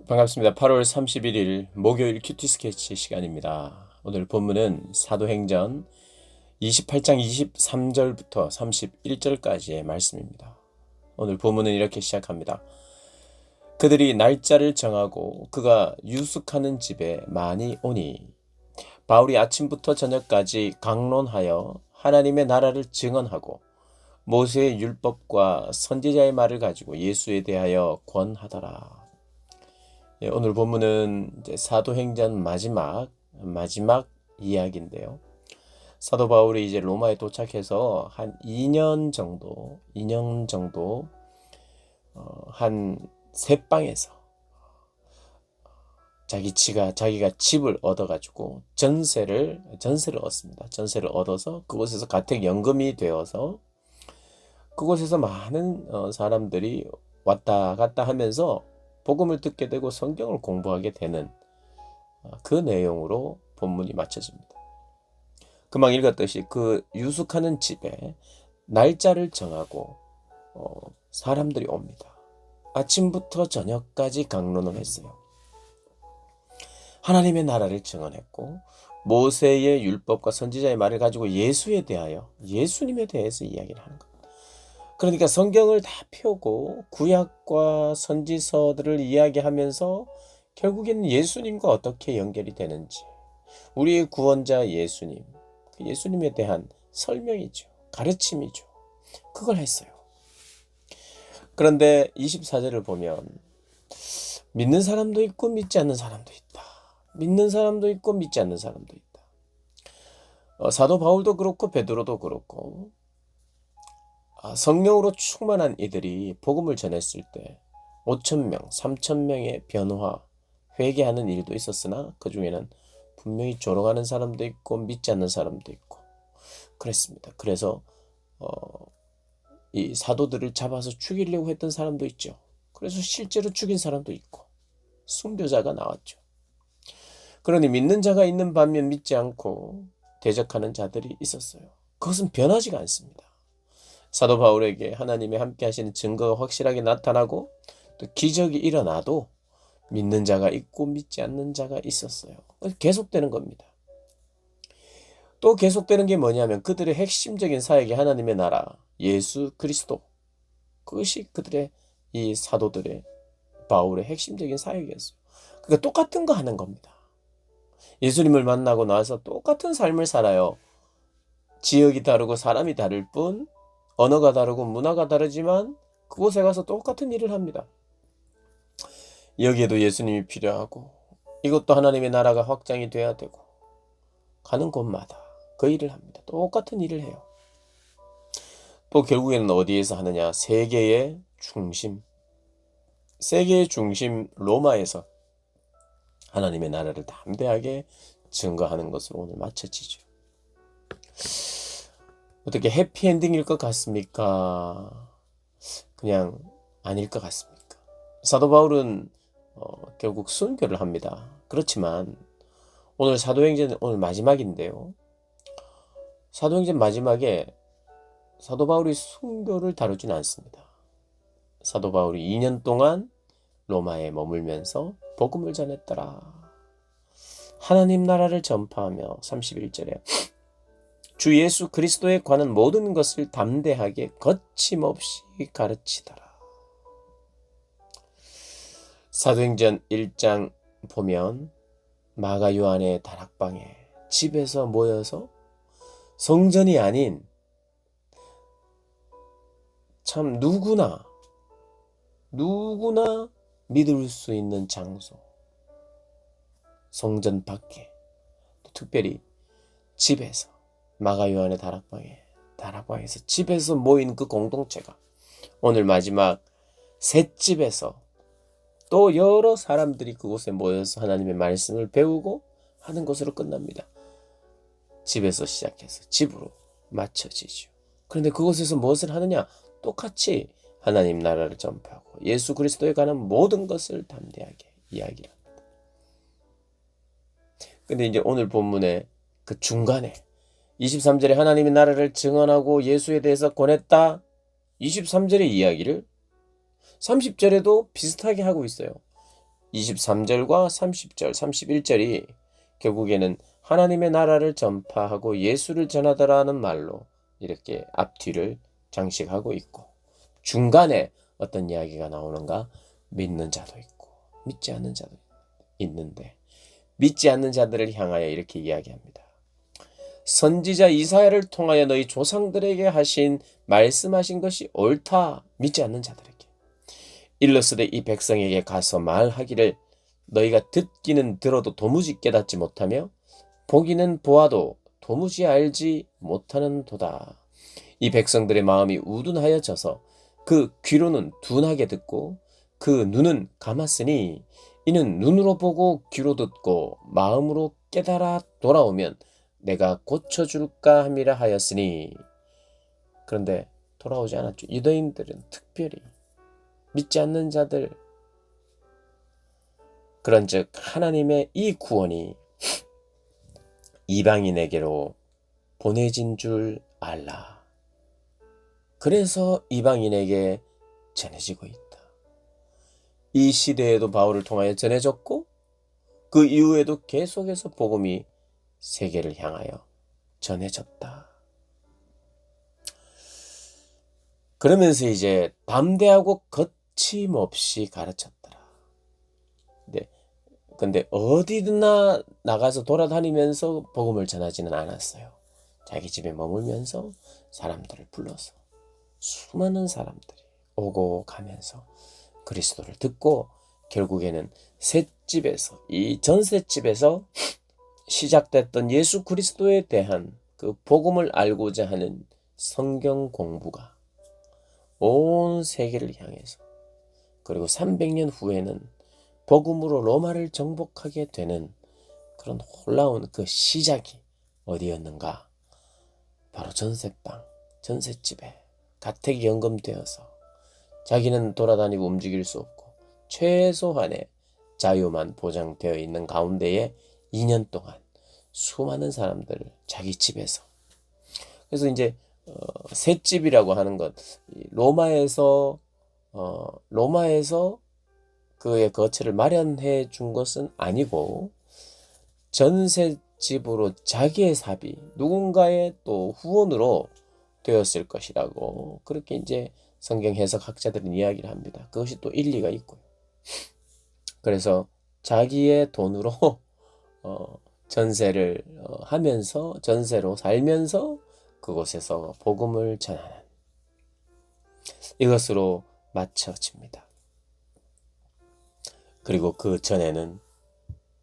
반갑습니다. 8월 31일 목요일 큐티 스케치 시간입니다. 오늘 본문은 사도행전 28장 23절부터 31절까지의 말씀입니다. 오늘 본문은 이렇게 시작합니다. 그들이 날짜를 정하고 그가 유숙하는 집에 많이 오니 바울이 아침부터 저녁까지 강론하여 하나님의 나라를 증언하고 모세의 율법과 선지자의 말을 가지고 예수에 대하여 권하더라. 오늘 본문은 이제 사도행전 마지막 이야기인데요. 사도 바울이 이제 로마에 도착해서 한 2년 정도 한 셋방에서 자기가 집을 얻어가지고 전세를 얻습니다. 전세를 얻어서 그곳에서 가택연금이 되어서 그곳에서 많은 사람들이 왔다 갔다 하면서 복음을 듣게 되고 성경을 공부하게 되는 그 내용으로 본문이 마쳐집니다. 금방 읽었듯이 그 유숙하는 집에 날짜를 정하고 사람들이 옵니다. 아침부터 저녁까지 강론을 했어요. 하나님의 나라를 증언했고 모세의 율법과 선지자의 말을 가지고 예수님에 대해서 이야기를 하는 겁니다. 그러니까 성경을 다 펴고 구약과 선지서들을 이야기하면서 결국에는 예수님과 어떻게 연결이 되는지, 우리의 구원자 예수님, 그 예수님에 대한 설명이죠. 가르침이죠. 그걸 했어요. 그런데 24절을 보면 믿는 사람도 있고 믿지 않는 사람도 있다. 믿는 사람도 있고 믿지 않는 사람도 있다. 사도 바울도 그렇고 베드로도 그렇고 성령으로 충만한 이들이 복음을 전했을 때 5,000명, 3,000명의 변화, 회개하는 일도 있었으나 그 중에는 분명히 조롱하는 사람도 있고 믿지 않는 사람도 있고 그랬습니다. 그래서 이 사도들을 잡아서 죽이려고 했던 사람도 있죠. 그래서 실제로 죽인 사람도 있고 순교자가 나왔죠. 그러니 믿는 자가 있는 반면 믿지 않고 대적하는 자들이 있었어요. 그것은 변하지가 않습니다. 사도 바울에게 하나님의 함께 하시는 증거가 확실하게 나타나고 또 기적이 일어나도 믿는 자가 있고 믿지 않는 자가 있었어요. 계속되는 겁니다. 또 계속되는 게 뭐냐면 그들의 핵심적인 사역이 하나님의 나라, 예수 그리스도. 그것이 그들의 이 사도들의 바울의 핵심적인 사역이었어요. 그러니까 똑같은 거 하는 겁니다. 예수님을 만나고 나서 똑같은 삶을 살아요. 지역이 다르고 사람이 다를 뿐 언어가 다르고 문화가 다르지만 그곳에 가서 똑같은 일을 합니다. 여기에도 예수님이 필요하고 이것도 하나님의 나라가 확장이 돼야 되고 가는 곳마다 그 일을 합니다. 똑같은 일을 해요. 또 결국에는 어디에서 하느냐? 세계의 중심 로마에서 하나님의 나라를 담대하게 증거하는 것으로 오늘 마쳐지죠. 어떻게 해피엔딩일 것 같습니까? 그냥 아닐 것 같습니까? 사도 바울은 결국 순교를 합니다. 그렇지만 오늘 사도행전 오늘 마지막인데요. 사도행전 마지막에 사도 바울이 순교를 다루지는 않습니다. 사도 바울이 2년 동안 로마에 머물면서 복음을 전했더라. 하나님 나라를 전파하며 31절에 주 예수 그리스도에 관한 모든 것을 담대하게 거침없이 가르치더라. 사도행전 1장 보면 마가 요한의 다락방에 집에서 모여서 성전이 아닌 참 누구나 믿을 수 있는 장소, 성전 밖에, 또 특별히 집에서 마가 요한의 다락방에서 집에서 모인 그 공동체가 오늘 마지막 셋집에서 또 여러 사람들이 그곳에 모여서 하나님의 말씀을 배우고 하는 것으로 끝납니다. 집에서 시작해서 집으로 마쳐지죠. 그런데 그곳에서 무엇을 하느냐? 똑같이 하나님 나라를 전파하고 예수 그리스도에 관한 모든 것을 담대하게 이야기를 합니다. 근데 이제 오늘 본문의 그 중간에 23절에 하나님의 나라를 증언하고 예수에 대해서 권했다. 23절의 이야기를 30절에도 비슷하게 하고 있어요. 23절과 30절, 31절이 결국에는 하나님의 나라를 전파하고 예수를 전하더라는 말로 이렇게 앞뒤를 장식하고 있고, 중간에 어떤 이야기가 나오는가? 믿는 자도 있고 믿지 않는 자도 있는데, 믿지 않는 자들을 향하여 이렇게 이야기합니다. 선지자 이사야를 통하여 너희 조상들에게 하신 말씀하신 것이 옳다. 믿지 않는 자들에게 일러스되 이 백성에게 가서 말하기를 너희가 듣기는 들어도 도무지 깨닫지 못하며 보기는 보아도 도무지 알지 못하는도다. 이 백성들의 마음이 우둔하여져서 그 귀로는 둔하게 듣고 그 눈은 감았으니 이는 눈으로 보고 귀로 듣고 마음으로 깨달아 돌아오면 내가 고쳐줄까 함이라 하였으니. 그런데 돌아오지 않았죠. 유대인들은 특별히 믿지 않는 자들, 그런즉 하나님의 이 구원이 이방인에게로 보내진 줄 알라. 그래서 이방인에게 전해지고 있다. 이 시대에도 바울을 통하여 전해졌고 그 이후에도 계속해서 복음이 세계를 향하여 전해졌다. 그러면서 이제 담대하고 거침없이 가르쳤더라. 근데 어디나 나가서 돌아다니면서 복음을 전하지는 않았어요. 자기 집에 머물면서 사람들을 불러서 수많은 사람들이 오고 가면서 그리스도를 듣고 결국에는 셋집에서, 이 전셋집에서 시작됐던 예수 그리스도에 대한 그 복음을 알고자 하는 성경 공부가 온 세계를 향해서, 그리고 300년 후에는 복음으로 로마를 정복하게 되는 그런 놀라운 그 시작이 어디였는가? 바로 전셋방, 전셋집에 가택이 연금되어서 자기는 돌아다니고 움직일 수 없고 최소한의 자유만 보장되어 있는 가운데에 2년 동안 수많은 사람들을 자기 집에서, 그래서 이제 셋집이라고 하는 것, 로마에서 그의 거처를 마련해 준 것은 아니고 전셋집으로 자기의 사비, 누군가의 또 후원으로 되었을 것이라고 그렇게 이제 성경 해석학자들은 이야기를 합니다. 그것이 또 일리가 있고요. 그래서 자기의 돈으로 전세를 하면서, 전세로 살면서 그곳에서 복음을 전하는, 이것으로 마쳐집니다. 그리고 그 전에는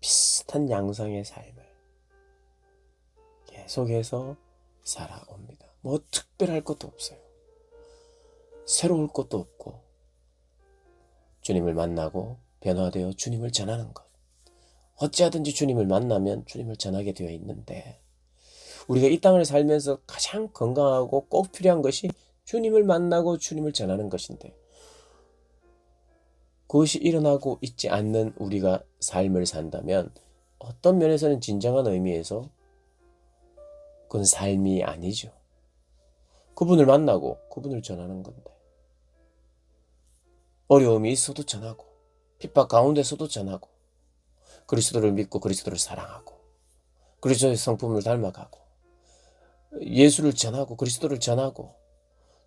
비슷한 양상의 삶을 계속해서 살아옵니다. 뭐 특별할 것도 없어요. 새로울 것도 없고, 주님을 만나고 변화되어 주님을 전하는 것. 어찌하든지 주님을 만나면 주님을 전하게 되어 있는데, 우리가 이 땅을 살면서 가장 건강하고 꼭 필요한 것이 주님을 만나고 주님을 전하는 것인데, 그것이 일어나고 있지 않는 우리가 삶을 산다면 어떤 면에서는 진정한 의미에서 그건 삶이 아니죠. 그분을 만나고 그분을 전하는 건데, 어려움이 있어도 전하고 핍박 가운데서도 전하고 그리스도를 믿고 그리스도를 사랑하고 그리스도의 성품을 닮아가고 예수를 전하고 그리스도를 전하고,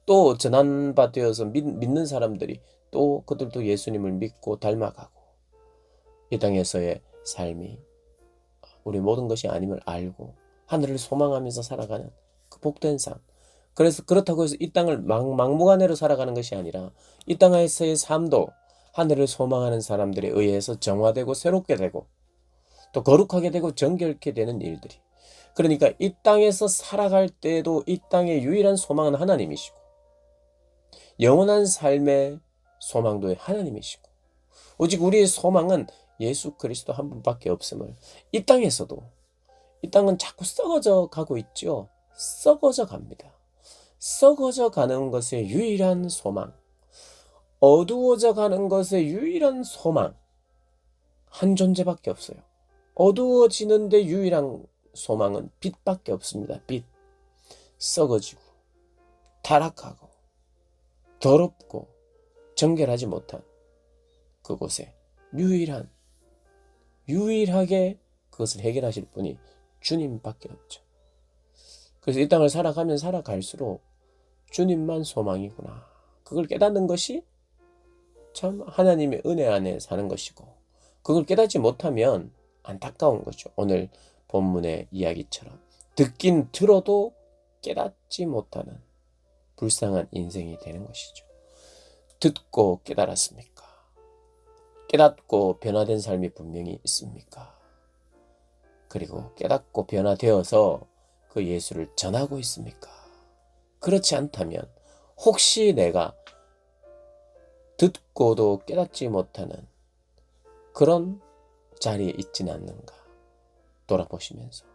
또 전한 바 되어서 믿는 사람들이 또 그들도 예수님을 믿고 닮아가고, 이 땅에서의 삶이 우리 모든 것이 아님을 알고 하늘을 소망하면서 살아가는 그 복된 삶. 그래서 그렇다고 해서 이 땅을 막무가내로 살아가는 것이 아니라 이 땅에서의 삶도 하늘을 소망하는 사람들에 의해서 정화되고 새롭게 되고 또 거룩하게 되고 정결케 되는 일들이, 그러니까 이 땅에서 살아갈 때에도 이 땅의 유일한 소망은 하나님이시고 영원한 삶의 소망도 하나님이시고 오직 우리의 소망은 예수 그리스도 한 분밖에 없음을, 이 땅에서도, 이 땅은 자꾸 썩어져 가고 있죠. 썩어져 갑니다. 썩어져 가는 것의 유일한 소망, 어두워져 가는 것의 유일한 소망, 한 존재밖에 없어요. 어두워지는데 유일한 소망은 빛밖에 없습니다. 빛. 썩어지고 타락하고 더럽고 정결하지 못한 그곳에 유일하게 그것을 해결하실 분이 주님밖에 없죠. 그래서 이 땅을 살아가면 살아갈수록 주님만 소망이구나. 그걸 깨닫는 것이 참 하나님의 은혜 안에 사는 것이고, 그걸 깨닫지 못하면 안타까운 거죠. 오늘 본문의 이야기처럼 듣긴 들어도 깨닫지 못하는 불쌍한 인생이 되는 것이죠. 듣고 깨달았습니까? 깨닫고 변화된 삶이 분명히 있습니까? 그리고 깨닫고 변화되어서 그 예수를 전하고 있습니까? 그렇지 않다면 혹시 내가 듣고도 깨닫지 못하는 그런 자리에 있지는 않는가 돌아보시면서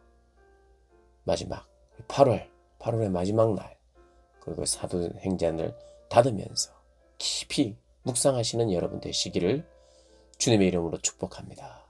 마지막 8월의 마지막 날, 그리고 사도행전을 닫으면서 깊이 묵상하시는 여러분 되시기를 주님의 이름으로 축복합니다.